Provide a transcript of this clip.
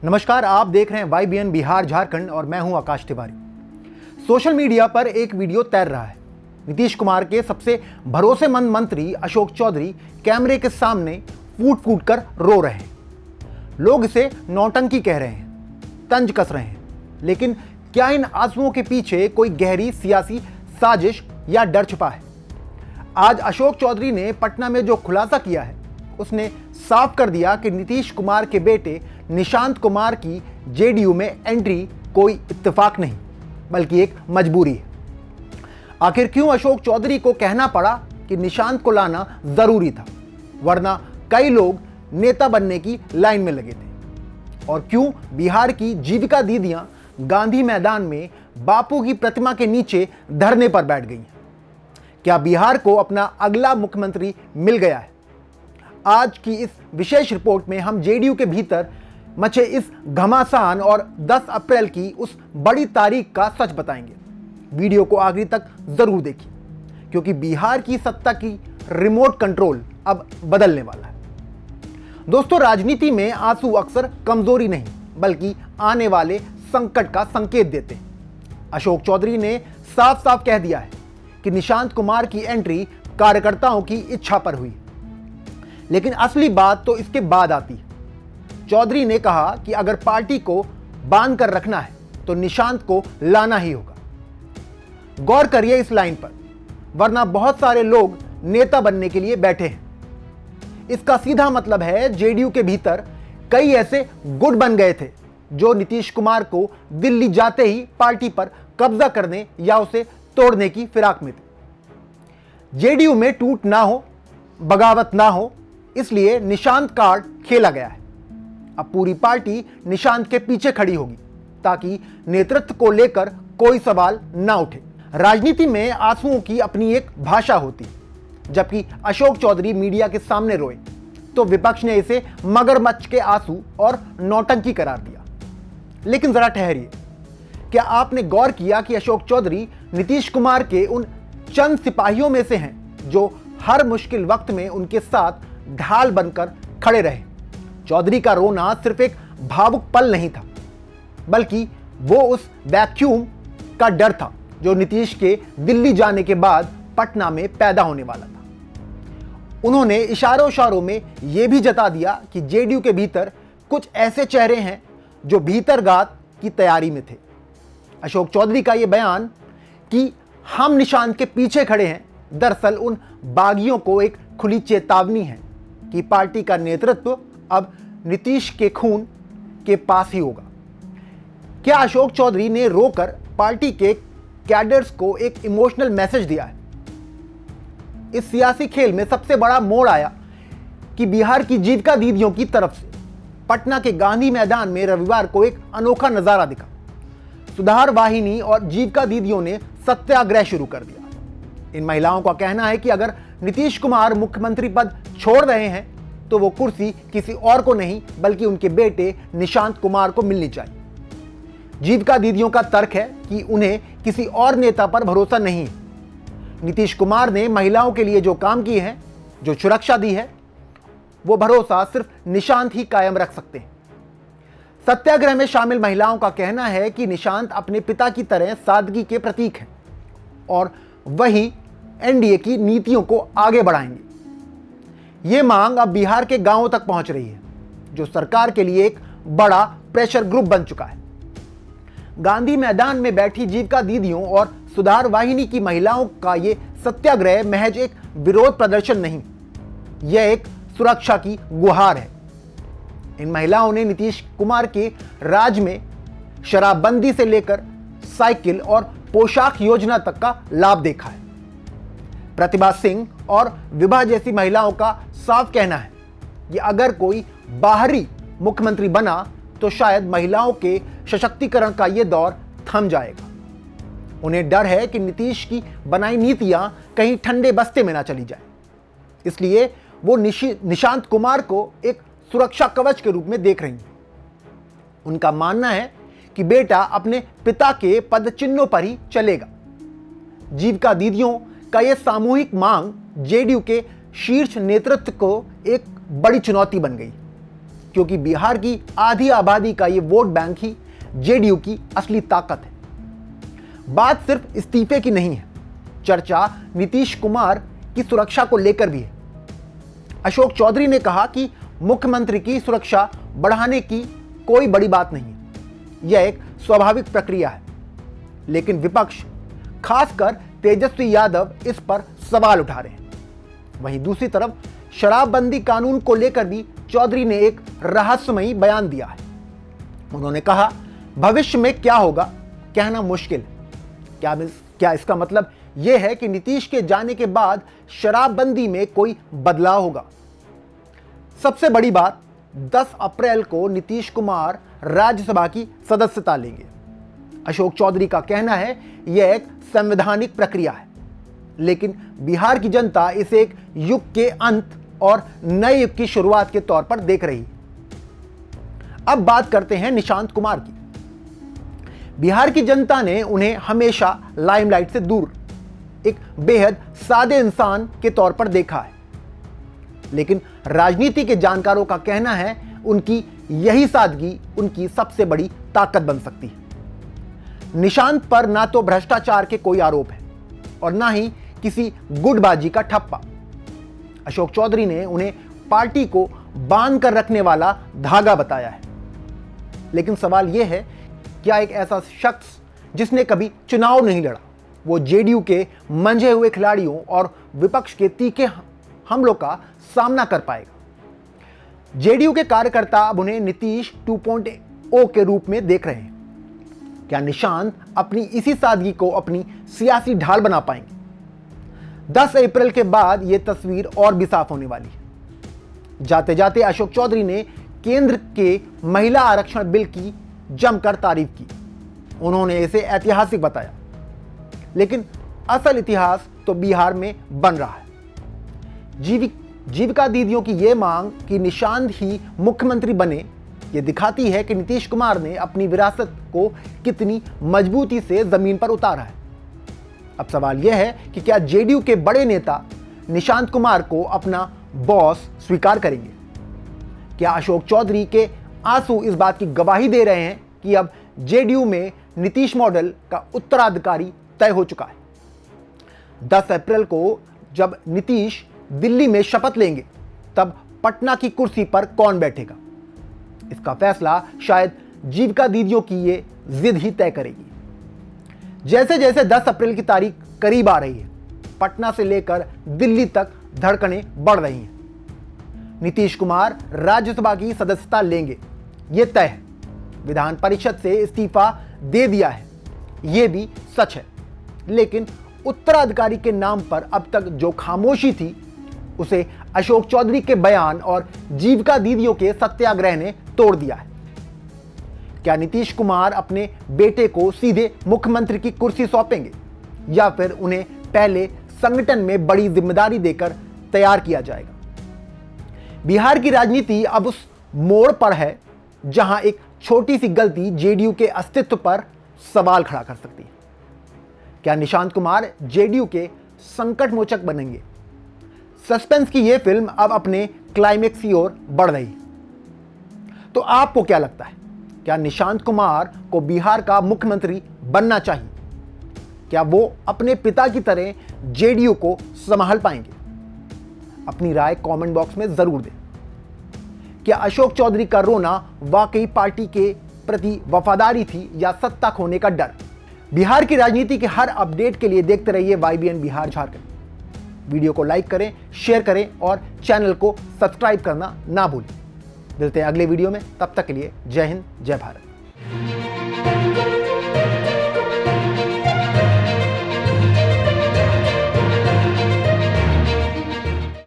नमस्कार, आप देख रहे हैं YBN बिहार झारखंड और मैं हूं आकाश तिवारी। सोशल मीडिया पर एक वीडियो तैर रहा है। नीतीश कुमार के सबसे भरोसेमंद मंत्री अशोक चौधरी कैमरे के सामने फूट फूट कर रो रहे हैं। लोग इसे नौटंकी कह रहे हैं, तंज कस रहे हैं, लेकिन क्या इन आंसुओं के पीछे कोई गहरी सियासी साजिश या डर छुपा है? आज अशोक चौधरी ने पटना में जो खुलासा किया है, उसने साफ कर दिया कि नीतीश कुमार के बेटे निशांत कुमार की जेडीयू में एंट्री कोई इत्तेफाक नहीं, बल्कि एक मजबूरी है। आखिर क्यों अशोक चौधरी को कहना पड़ा कि निशांत को लाना जरूरी था, वरना कई लोग नेता बनने की लाइन में लगे थे? और क्यों बिहार की जीविका दीदियां गांधी मैदान में बापू की प्रतिमा के नीचे धरने पर बैठ गई हैं? क्या बिहार को अपना अगला मुख्यमंत्री मिल गया है? आज की इस विशेष रिपोर्ट में हम जेडीयू के भीतर मचे इस घमासान और 10 अप्रैल की उस बड़ी तारीख का सच बताएंगे। वीडियो को आखिरी तक जरूर देखिए, क्योंकि बिहार की सत्ता की रिमोट कंट्रोल अब बदलने वाला है। दोस्तों, राजनीति में आंसू अक्सर कमजोरी नहीं, बल्कि आने वाले संकट का संकेत देते हैं। अशोक चौधरी ने साफ साफ कह दिया है कि निशांत कुमार की एंट्री कार्यकर्ताओं की इच्छा पर हुई, लेकिन असली बात तो इसके बाद आती है। चौधरी ने कहा कि अगर पार्टी को बांध कर रखना है तो निशांत को लाना ही होगा। गौर करिए इस लाइन पर, वरना बहुत सारे लोग नेता बनने के लिए बैठे हैं। इसका सीधा मतलब है जेडीयू के भीतर कई ऐसे गुट बन गए थे जो नीतीश कुमार को दिल्ली जाते ही पार्टी पर कब्जा करने या उसे तोड़ने की फिराक में थे। जेडीयू में टूट ना हो, बगावत ना हो, इसलिए निशांत कार्ड खेला गया है। अब पूरी पार्टी निशांत के पीछे खड़ी होगी, ताकि नेतृत्व को लेकर कोई सवाल ना उठे। राजनीति में आंसुओं की अपनी एक भाषा होती है। जबकि अशोक चौधरी मीडिया के सामने रोए तो विपक्ष ने इसे मगरमच्छ के आंसू और नौटंकी करार दिया। लेकिन जरा ठहरिए, क्या आपने गौर किया कि अशोक चौधरी नीतीश कुमार के उन चंद सिपाहियों में से हैं जो हर मुश्किल वक्त में उनके साथ ढाल बनकर खड़े रहे? चौधरी का रोना सिर्फ एक भावुक पल नहीं था, बल्कि वो उस वैक्यूम का डर था जो नीतीश के दिल्ली जाने के बाद पटना में पैदा होने वाला था। उन्होंने इशारों इशारों में यह भी जता दिया कि जेडीयू के भीतर कुछ ऐसे चेहरे हैं जो भीतरघात की तैयारी में थे। अशोक चौधरी का यह बयान कि हम निशांत के पीछे खड़े हैं, दरअसल उन बागियों को एक खुली चेतावनी है कि पार्टी का नेतृत्व अब नीतीश के खून के पास ही होगा। क्या अशोक चौधरी ने रोकर पार्टी के कैडर्स को एक इमोशनल मैसेज दिया है? इस सियासी खेल में सबसे बड़ा मोड़ आया कि बिहार की जीविका दीदियों की तरफ से पटना के गांधी मैदान में रविवार को एक अनोखा नजारा दिखा। सुधार वाहिनी और जीविका दीदियों ने सत्याग्रह शुरू कर दिया। इन महिलाओं का कहना है कि अगर नीतीश कुमार मुख्यमंत्री पद छोड़ रहे हैं तो वो कुर्सी किसी और को नहीं, बल्कि उनके बेटे निशांत कुमार को मिलनी चाहिए। जीविका दीदियों का तर्क है कि उन्हें किसी और नेता पर भरोसा नहीं है। नीतीश कुमार ने महिलाओं के लिए जो काम किए हैं, जो सुरक्षा दी है, वो भरोसा सिर्फ निशांत ही कायम रख सकते हैं। सत्याग्रह में शामिल महिलाओं का कहना है कि निशांत अपने पिता की तरह सादगी के प्रतीक हैं और वही एनडीए की नीतियों को आगे बढ़ाएंगे। ये मांग अब बिहार के गांवों तक पहुंच रही है, जो सरकार के लिए एक बड़ा प्रेशर ग्रुप बन चुका है। गांधी मैदान में बैठी जीविका दीदियों और सुधार वाहिनी की महिलाओं का ये सत्याग्रह महज एक विरोध प्रदर्शन नहीं, यह एक सुरक्षा की गुहार है। इन महिलाओं ने नीतीश कुमार के राज में शराबबंदी से लेकर साइकिल और पोशाक योजना तक का लाभ देखा है। प्रतिभा सिंह और विभा जैसी महिलाओं का साफ कहना है कि अगर कोई बाहरी मुख्यमंत्री बना तो शायद महिलाओं के सशक्तिकरण का यह दौर थम जाएगा। उन्हें डर है कि नीतीश की बनाई नीतियां कहीं ठंडे बस्ते में ना चली जाए, इसलिए वो निशांत कुमार को एक सुरक्षा कवच के रूप में देख रही हैं। उनका मानना है कि बेटा अपने पिता के पद चिन्हों पर ही चलेगा। जीविका दीदियों का यह सामूहिक मांग जेडीयू के शीर्ष नेतृत्व को एक बड़ी चुनौती बन गई। क्योंकि बिहार की आधी आबादी का ये वोट बैंक ही जेडीयू की असली ताकत है। बात सिर्फ इस्तीफे की नहीं है, चर्चा नीतीश कुमार की सुरक्षा को लेकर भी है। अशोक चौधरी ने कहा कि मुख्यमंत्री की सुरक्षा बढ़ाने की कोई बड़ी बात नहीं है, यह एक स्वाभाविक प्रक्रिया है। लेकिन विपक्ष, खासकर तेजस्वी यादव, इस पर सवाल उठा रहे हैं। वहीं दूसरी तरफ शराबबंदी कानून को लेकर भी चौधरी ने एक रहस्यमयी बयान दिया है। उन्होंने कहा, भविष्य में क्या होगा कहना मुश्किल है। क्या इसका मतलब यह है कि नीतीश के जाने के बाद शराबबंदी में कोई बदलाव होगा? सबसे बड़ी बात, 10 अप्रैल को नीतीश कुमार राज्यसभा की सदस्यता लेंगे। अशोक चौधरी का कहना है यह एक संवैधानिक प्रक्रिया है, लेकिन बिहार की जनता इसे एक युग के अंत और नए युग की शुरुआत के तौर पर देख रही है। अब बात करते हैं निशांत कुमार की। बिहार की जनता ने उन्हें हमेशा लाइमलाइट से दूर एक बेहद सादे इंसान के तौर पर देखा है, लेकिन राजनीति के जानकारों का कहना है उनकी यही सादगी उनकी सबसे बड़ी ताकत बन सकती है। निशांत पर ना तो भ्रष्टाचार के कोई आरोप है और ना ही किसी गुटबाजी का ठप्पा। अशोक चौधरी ने उन्हें पार्टी को बांध कर रखने वाला धागा बताया है। लेकिन सवाल यह है, क्या एक ऐसा शख्स जिसने कभी चुनाव नहीं लड़ा, वो जेडीयू के मंझे हुए खिलाड़ियों और विपक्ष के तीखे हमलों का सामना कर पाएगा? जेडीयू के कार्यकर्ता अब उन्हें नीतीश 2.0 के रूप में देख रहे हैं। क्या निशांत अपनी इसी सादगी को अपनी सियासी ढाल बना पाएंगे? 10 अप्रैल के बाद यह तस्वीर और भी साफ होने वाली है। जाते जाते अशोक चौधरी ने केंद्र के महिला आरक्षण बिल की जमकर तारीफ की। उन्होंने इसे ऐतिहासिक बताया, लेकिन असल इतिहास तो बिहार में बन रहा है। जीविका दीदियों की यह मांग कि निशांत ही मुख्यमंत्री बने, ये दिखाती है कि नीतीश कुमार ने अपनी विरासत को कितनी मजबूती से जमीन पर उतारा है। अब सवाल यह है कि क्या जेडीयू के बड़े नेता निशांत कुमार को अपना बॉस स्वीकार करेंगे? क्या अशोक चौधरी के आंसू इस बात की गवाही दे रहे हैं कि अब जेडीयू में नीतीश मॉडल का उत्तराधिकारी तय हो चुका है? 10 अप्रैल को जब नीतीश दिल्ली में शपथ लेंगे, तब पटना की कुर्सी पर कौन बैठेगा, इसका फैसला शायद जीविका दीदियों की ये जिद ही तय करेगी। जैसे जैसे 10 अप्रैल की तारीख करीब आ रही है, पटना से लेकर दिल्ली तक धड़कनें बढ़ रही हैं। नीतीश कुमार राज्यसभा की सदस्यता लेंगे, ये तय है। विधान परिषद से इस्तीफा दे दिया है, ये भी सच है। लेकिन उत्तराधिकारी के नाम पर अब तक जो खामोशी थी, उसे अशोक चौधरी के बयान और जीविका दीदियों के सत्याग्रह ने तोड़ दिया है। क्या नीतीश कुमार अपने बेटे को सीधे मुख्यमंत्री की कुर्सी सौंपेंगे, या फिर उन्हें पहले संगठन में बड़ी जिम्मेदारी देकर तैयार किया जाएगा? बिहार की राजनीति अब उस मोड़ पर है जहां एक छोटी सी गलती जेडीयू के अस्तित्व पर सवाल खड़ा कर सकती है। क्या निशांत कुमार जेडीयू के संकट मोचक बनेंगे? सस्पेंस की यह फिल्म अब अपने क्लाइमेक्स की ओर बढ़ रही है। तो आपको क्या लगता है, क्या निशांत कुमार को बिहार का मुख्यमंत्री बनना चाहिए? क्या वो अपने पिता की तरह जेडीयू को संभाल पाएंगे? अपनी राय कमेंट बॉक्स में जरूर दें। क्या अशोक चौधरी का रोना वाकई पार्टी के प्रति वफादारी थी या सत्ता खोने का डर? बिहार की राजनीति के हर अपडेट के लिए देखते रहिए YBN बिहार झारखंड। वीडियो को लाइक करें, शेयर करें और चैनल को सब्सक्राइब करना ना भूलें। मिलते हैं अगले वीडियो में, तब तक के लिए जय हिंद, जय भारत।